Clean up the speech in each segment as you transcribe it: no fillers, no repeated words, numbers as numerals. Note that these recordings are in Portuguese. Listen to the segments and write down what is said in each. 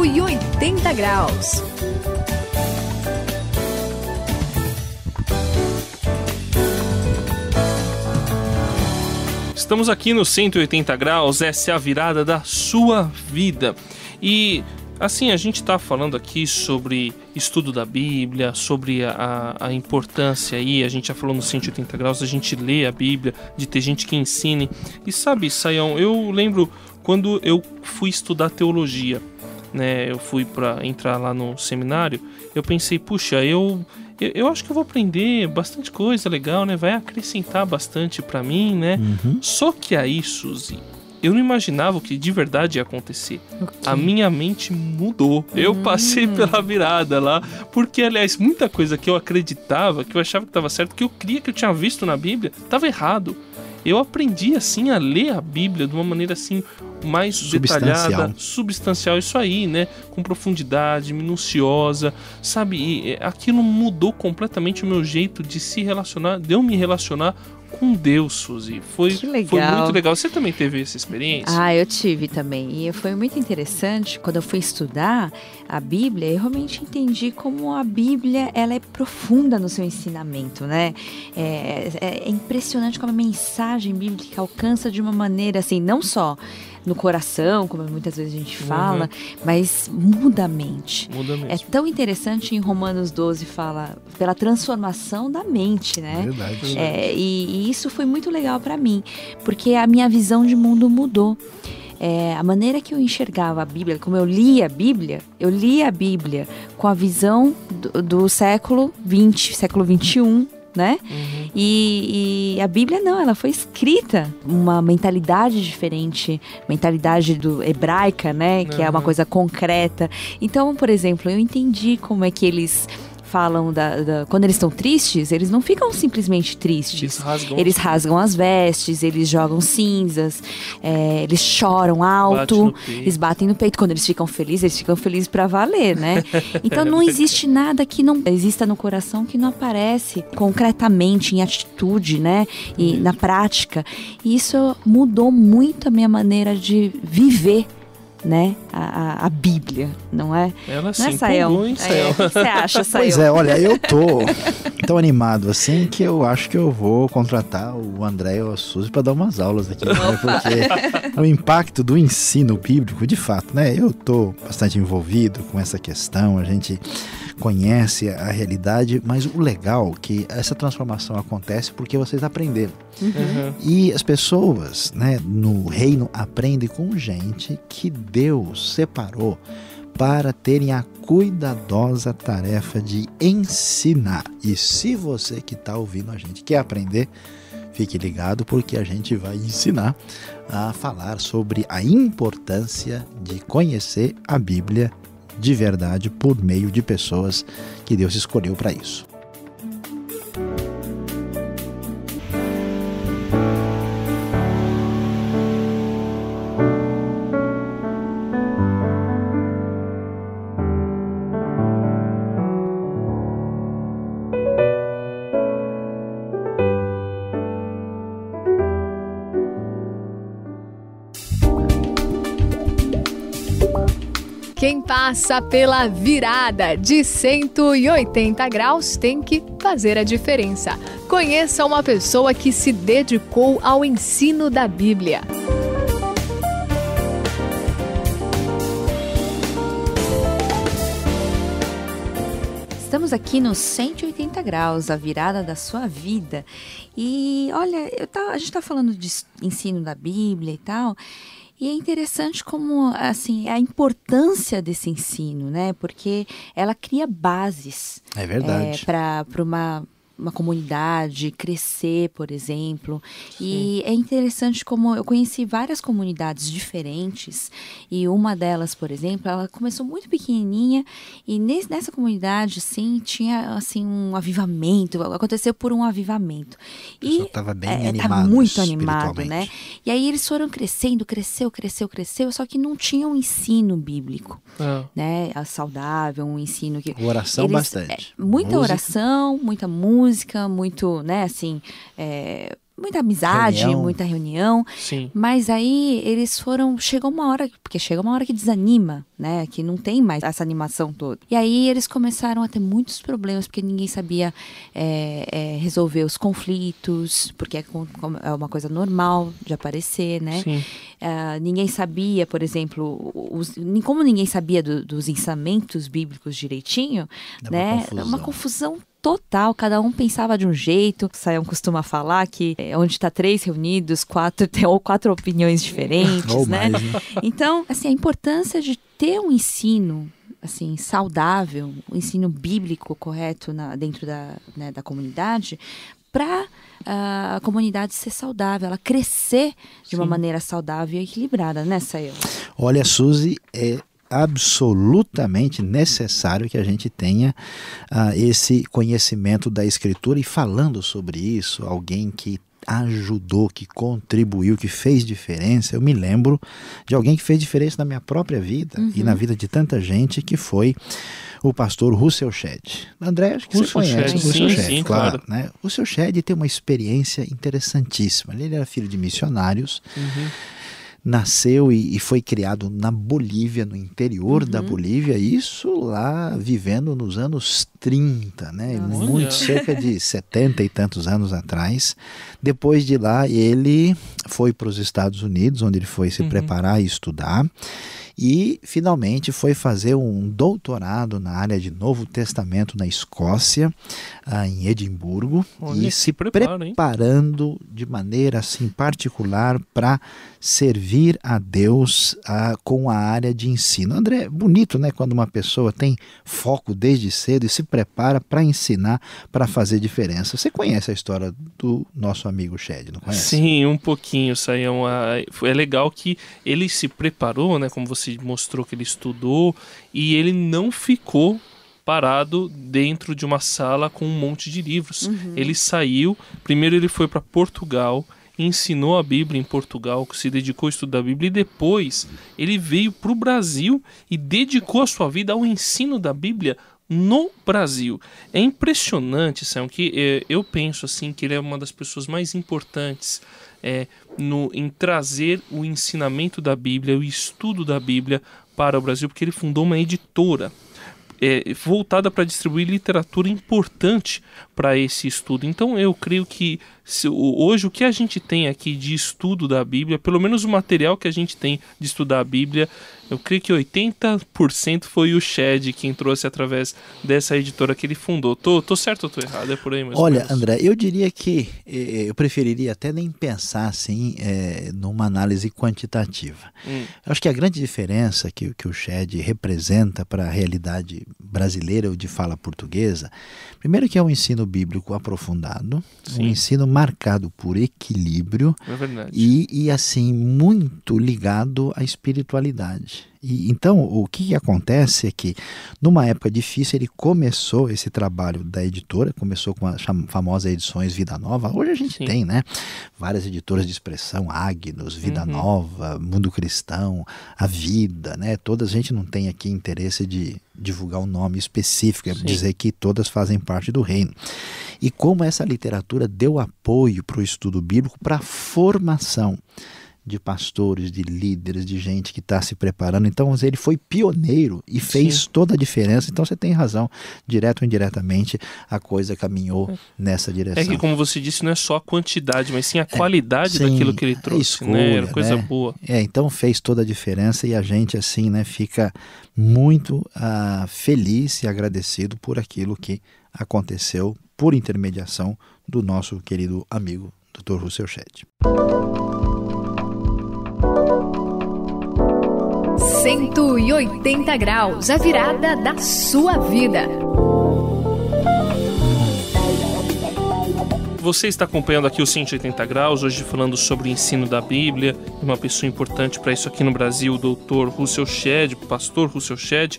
180 graus. Estamos aqui no 180 graus, essa é a virada da sua vida. E assim, a gente está falando aqui sobre estudo da Bíblia, sobre a importância aí, a gente já falou no 180 graus, a gente lê a Bíblia, de ter gente que ensine. E sabe, Sayão, eu lembro quando eu fui estudar teologia, né, eu fui para entrar lá no seminário, eu pensei, puxa, eu acho que eu vou aprender bastante coisa legal, né? Vai acrescentar bastante pra mim, né? Só que aí, Suzy, eu não imaginava o que de verdade ia acontecer. A minha mente mudou. Eu passei pela virada lá. Porque, aliás, muita coisa que eu acreditava, que eu achava que estava certo, que eu cria que eu tinha visto na Bíblia, estava errado. Eu aprendi, assim, a ler a Bíblia de uma maneira, assim, mais detalhada, substancial, isso aí, né? Com profundidade, minuciosa, sabe? E aquilo mudou completamente o meu jeito de se relacionar, de eu me relacionar com Deus, Suzy. Foi muito legal. Você também teve essa experiência? Ah, eu tive também. E foi muito interessante. Quando eu fui estudar a Bíblia, eu realmente entendi como a Bíblia ela é profunda no seu ensinamento, né? É impressionante como a mensagem bíblica alcança de uma maneira, assim, não só no coração, como muitas vezes a gente fala, mas muda a mente. Muda mesmo. É tão interessante, em Romanos 12 fala pela transformação da mente, né? Verdade. E isso foi muito legal para mim, porque a minha visão de mundo mudou. A maneira que eu enxergava a Bíblia, como eu lia a Bíblia com a visão do século XX, século XXI, né? E a Bíblia não, ela foi escrita uma mentalidade diferente, mentalidade hebraica, né? Que é uma coisa concreta. Então, por exemplo, eu entendi como é que eles falam quando eles estão tristes, eles não ficam simplesmente tristes. Eles rasgam as vestes, eles jogam cinzas, eles choram alto, eles batem no peito. Quando eles ficam felizes pra valer, né? Então não existe nada que não exista no coração que não aparece concretamente, em atitude, né? E na prática. E isso mudou muito a minha maneira de viver, né, a Bíblia, não é? Ela não é, Sayão? O que você acha, Sayão? Pois é, olha, eu tô tão animado assim que eu acho que eu vou contratar o André ou a Suzy para dar umas aulas aqui, né? Porque o impacto do ensino bíblico, de fato, né? Eu tô bastante envolvido com essa questão, a gente conhece a realidade, mas o legal é que essa transformação acontece porque vocês aprenderam. E as pessoas, né, no reino aprendem com gente que Deus separou para terem a cuidadosa tarefa de ensinar. E se você que está ouvindo a gente quer aprender, fique ligado porque a gente vai ensinar a falar sobre a importância de conhecer a Bíblia de verdade por meio de pessoas que Deus escolheu para isso. Quem passa pela virada de 180 graus tem que fazer a diferença. Conheça uma pessoa que se dedicou ao ensino da Bíblia. Estamos aqui no 180 graus, a virada da sua vida. E olha, a gente está falando de ensino da Bíblia e tal. E é interessante como, assim, a importância desse ensino, né? Porque ela cria bases. É verdade. Para uma comunidade crescer, por exemplo. Sim. E é interessante como eu conheci várias comunidades diferentes e uma delas, por exemplo, ela começou muito pequenininha e nessa comunidade, sim, tinha assim um avivamento, aconteceu por um avivamento. O pessoal estava bem animado, estava muito animado, né? E aí eles foram crescendo, cresceu, só que não tinha um ensino bíblico, né? Saudável, um ensino que... Oração bastante. Muita oração, muita música, muito, né, assim, muita amizade, muita reunião. Sim. Mas aí eles foram... chega uma hora que desanima, né? Que não tem mais essa animação toda. E aí eles começaram a ter muitos problemas, porque ninguém sabia resolver os conflitos, porque é uma coisa normal de aparecer, né? Sim. Ninguém sabia, por exemplo, como ninguém sabia dos ensinamentos bíblicos direitinho, né? Uma confusão total, cada um pensava de um jeito. Sayão costuma falar que onde está 3 reunidos, 4 tem ou 4 opiniões diferentes, né? Mais, né? Então, assim, a importância de ter um ensino assim, saudável, um ensino bíblico correto dentro da comunidade, para a comunidade ser saudável, ela crescer de uma maneira saudável e equilibrada, né, Sayão? Olha, Suzy, é absolutamente necessário que a gente tenha esse conhecimento da Escritura, e falando sobre isso, alguém que ajudou, que contribuiu, que fez diferença. Eu me lembro de alguém que fez diferença na minha própria vida e na vida de tanta gente, que foi o pastor Russell Shedd. André, acho que você conhece o Russell Shedd, sim, claro. Né? O Russell Shedd tem uma experiência interessantíssima. Ele era filho de missionários, nasceu e foi criado na Bolívia, no interior da Bolívia, isso lá vivendo nos anos 30, né? Cerca de 70 e tantos anos atrás. Depois de lá, ele foi para os Estados Unidos, onde ele foi se preparar e estudar. E finalmente foi fazer um doutorado na área de Novo Testamento na Escócia, em Edimburgo. Olha, e se preparando de maneira assim particular para servir a Deus com a área de ensino. André, bonito, né, quando uma pessoa tem foco desde cedo e se prepara para ensinar, para fazer diferença. Você conhece a história do nosso amigo Shedd, não conhece? Sim, um pouquinho, Sayão. É legal que ele se preparou, né, como você mostrou que ele estudou, e ele não ficou parado dentro de uma sala com um monte de livros. Ele saiu, primeiro ele foi para Portugal, ensinou a Bíblia em Portugal, se dedicou ao estudo da Bíblia, e depois ele veio para o Brasil e dedicou a sua vida ao ensino da Bíblia no Brasil. É impressionante, Sam, que eu penso assim que ele é uma das pessoas mais importantes em trazer o ensinamento da Bíblia, o estudo da Bíblia para o Brasil, porque ele fundou uma editora voltada para distribuir literatura importante para esse estudo. Então eu creio que hoje o que a gente tem aqui de estudo da Bíblia, pelo menos o material que a gente tem de estudar a Bíblia, eu creio que 80% foi o Shedd quem trouxe através dessa editora que ele fundou. Tô certo ou tô errado? É por aí mesmo? Olha, André, eu diria que eu preferiria até nem pensar assim numa análise quantitativa. Eu acho que a grande diferença que o Shedd representa para a realidade brasileira ou de fala portuguesa, primeiro que é um ensino bíblico aprofundado, um ensino marcado por equilíbrio e assim, muito ligado à espiritualidade. E, então, o que acontece é que, numa época difícil, ele começou esse trabalho da editora, começou com as famosas edições Vida Nova. Hoje a gente tem, né, várias editoras de expressão, Agnus, Vida Nova, Mundo Cristão, A Vida, né, todas. A gente não tem aqui interesse de divulgar um nome específico, dizer que todas fazem parte do reino. E como essa literatura deu apoio para o estudo bíblico, para a formação de pastores, de líderes, de gente que está se preparando. Então ele foi pioneiro e fez toda a diferença. Então você tem razão, direto ou indiretamente a coisa caminhou nessa direção. É que, como você disse, não é só a quantidade, mas sim a qualidade daquilo que ele trouxe, escolha, né? Era coisa boa. Então fez toda a diferença, e a gente assim, né, fica muito feliz e agradecido por aquilo que aconteceu por intermediação do nosso querido amigo Dr. Russell Shedd. 180 graus, a virada da sua vida. Você está acompanhando aqui o 180 graus, hoje falando sobre o ensino da Bíblia. Uma pessoa importante para isso aqui no Brasil, o Dr. Russell Shedd, pastor Russell Shedd,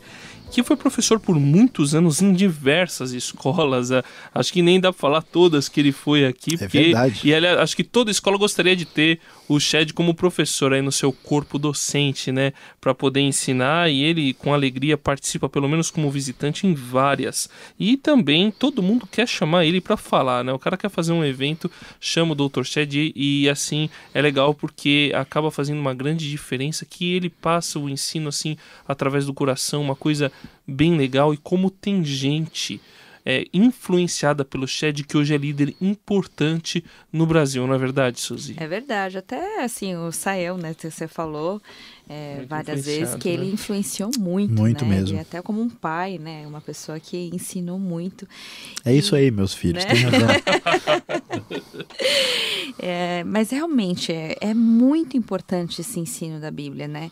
que foi professor por muitos anos em diversas escolas. Acho que nem dá para falar todas que ele foi aqui. É verdade. E aliás, acho que toda escola gostaria de ter o Shed como professor aí no seu corpo docente, né, para poder ensinar, e ele com alegria participa pelo menos como visitante em várias. E também todo mundo quer chamar ele para falar, né? O cara quer fazer um evento, chama o Dr. Shed e assim é legal porque acaba fazendo uma grande diferença, que ele passa o ensino assim através do coração, uma coisa bem legal. E como tem gente influenciada pelo Shed que hoje é líder importante no Brasil, não é verdade, Suzy? É verdade, até assim, o Sael, né, que você falou várias vezes que ele influenciou muito, muito, né? mesmo. Ele até como um pai, né, uma pessoa que ensinou muito. É isso aí, meus filhos, né? tem razão. Mas realmente é muito importante esse ensino da Bíblia, né?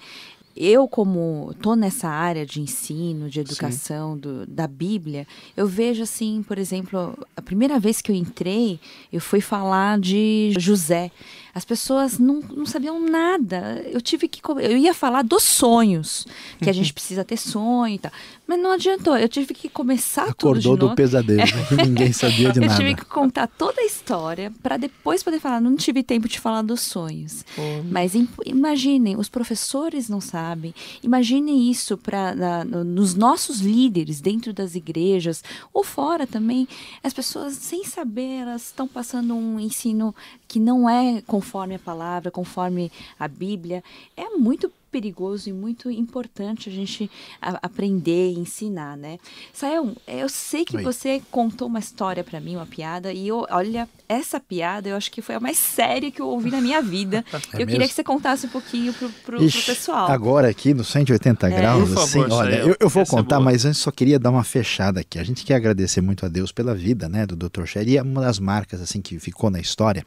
Eu, como estou nessa área de ensino, de educação da Bíblia, eu vejo assim, por exemplo, a primeira vez que eu entrei, eu fui falar de José. As pessoas não sabiam nada. Eu ia falar dos sonhos, que a gente precisa ter sonho e tal. Mas não adiantou, eu tive que começar tudo de novo. Acordou do pesadelo, né? Que ninguém sabia de nada. Eu tive que contar toda a história para depois poder falar. Não tive tempo de falar dos sonhos. Mas imaginem, os professores não sabem. Imaginem isso nos nossos líderes, dentro das igrejas, ou fora também. As pessoas, sem saber, elas estão passando um ensino que não é conforme a palavra, conforme a Bíblia. É muito perigoso e muito importante a gente aprender e ensinar, né? Sael, eu sei que você contou uma história para mim, uma piada, e olha, essa piada eu acho que foi a mais séria que eu ouvi na minha vida. Eu queria que você contasse um pouquinho pro pessoal. Agora aqui no 180 graus, por favor, assim, olha, eu vou contar, mas antes só queria dar uma fechada aqui. A gente quer agradecer muito a Deus pela vida, né, do Dr. Shed, e uma das marcas, assim, que ficou na história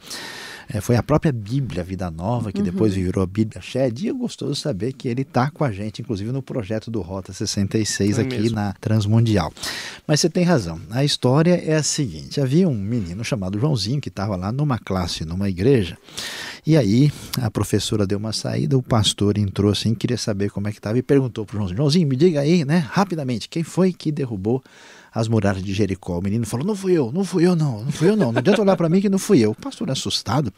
foi a própria Bíblia, a Vida Nova, que depois virou a Bíblia Shed, e é gostoso saber que ele está com a gente, inclusive no projeto do Rota 66 aqui mesmo, na Transmundial. Mas você tem razão, a história é a seguinte: havia um menino chamado Joãozinho que estava lá numa classe, numa igreja, e aí a professora deu uma saída, o pastor entrou assim, queria saber como é que estava e perguntou para o Joãozinho: Joãozinho, me diga aí, né, rapidamente, quem foi que derrubou as muralhas de Jericó? O menino falou: não fui eu não adianta olhar para mim que não fui eu. O pastor, assustado,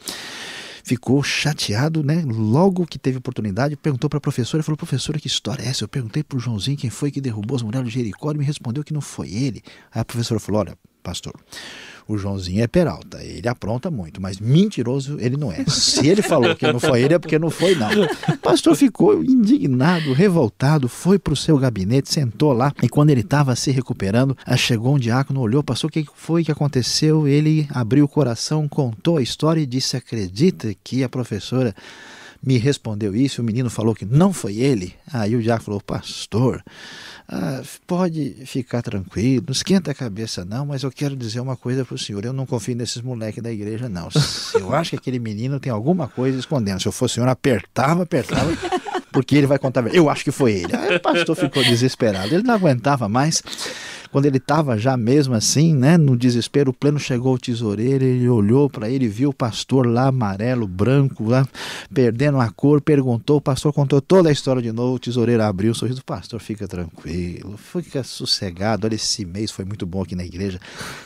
ficou chateado, né? Logo que teve oportunidade, perguntou para a professora, falou: professora, que história é essa? Eu perguntei para o Joãozinho quem foi que derrubou as muralhas de Jericó, ele me respondeu que não foi ele. Aí a professora falou: olha, pastor, o Joãozinho é Peralta, ele apronta muito, mas mentiroso ele não é. Se ele falou que não foi ele, é porque não foi não. O pastor ficou indignado, revoltado, foi para o seu gabinete, sentou lá, e quando ele estava se recuperando, chegou um diácono, olhou, pastor, o que foi que aconteceu? Ele abriu o coração, contou a história e disse: acredita que a professora me respondeu isso, o menino falou que não foi ele? Aí o diácono falou: pastor, pode ficar tranquilo, não esquenta a cabeça não, mas eu quero dizer uma coisa para o senhor: eu não confio nesses moleques da igreja não. Eu acho que aquele menino tem alguma coisa escondendo. Se eu fosse o senhor, apertava, porque ele vai contar. Eu acho que foi ele. Aí o pastor ficou desesperado, ele não aguentava mais. Quando ele estava já mesmo assim, né, no desespero pleno, chegou o tesoureiro, ele olhou para ele, viu o pastor lá amarelo, branco, lá perdendo a cor, perguntou, o pastor contou toda a história de novo, o tesoureiro abriu o sorriso: pastor, fica tranquilo, fica sossegado, olha, esse mês foi muito bom aqui na igreja,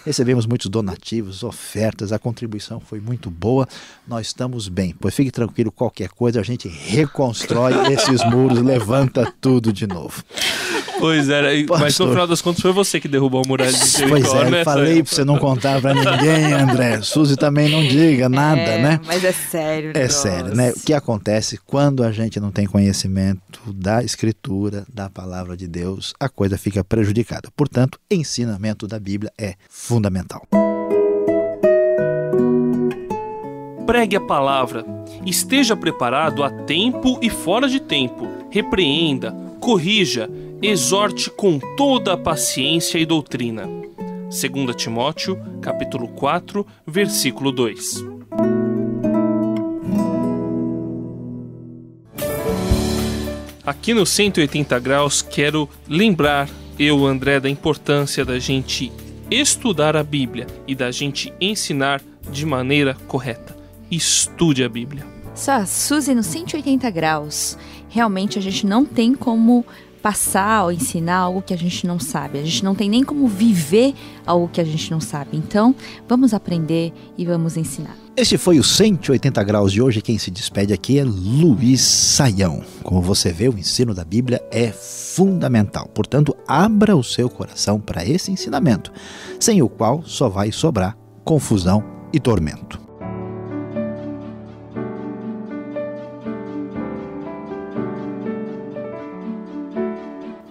recebemos muitos donativos, ofertas, a contribuição foi muito boa, nós estamos bem, pois fique tranquilo, qualquer coisa a gente reconstrói esses muros, levanta tudo de novo. Pois é, mas no final das contas foi você que derrubou a muralha de Jericó, pois é, né? Falei pra você não contar pra ninguém, André. Suzy também não diga nada, né? Mas é sério. É sério, né? O que acontece quando a gente não tem conhecimento da Escritura, da Palavra de Deus, a coisa fica prejudicada. Portanto, ensinamento da Bíblia é fundamental. Pregue a palavra. Esteja preparado a tempo e fora de tempo. Repreenda, corrija, exorte com toda a paciência e doutrina. 2 Timóteo, capítulo 4, versículo 2. Aqui no 180 graus quero lembrar, eu, André, da importância da gente estudar a Bíblia e da gente ensinar de maneira correta. Estude a Bíblia. Suzy, no 180 graus, realmente a gente não tem como passar ou ensinar algo que a gente não sabe. A gente não tem nem como viver algo que a gente não sabe. Então, vamos aprender e vamos ensinar. Este foi o 180 Graus de hoje. Quem se despede aqui é Luiz Saião. Como você vê, o ensino da Bíblia é fundamental. Portanto, abra o seu coração para esse ensinamento, sem o qual só vai sobrar confusão e tormento.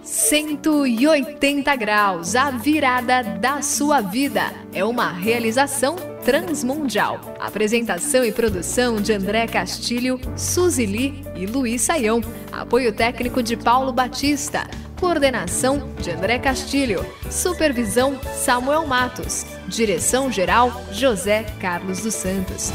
"180 Graus, a virada da sua vida", é uma realização transmundial. Apresentação e produção de André Castilho, Suzy Lee e Luiz Saião. Apoio técnico de Paulo Batista. Coordenação de André Castilho. Supervisão Samuel Matos. Direção-geral José Carlos dos Santos.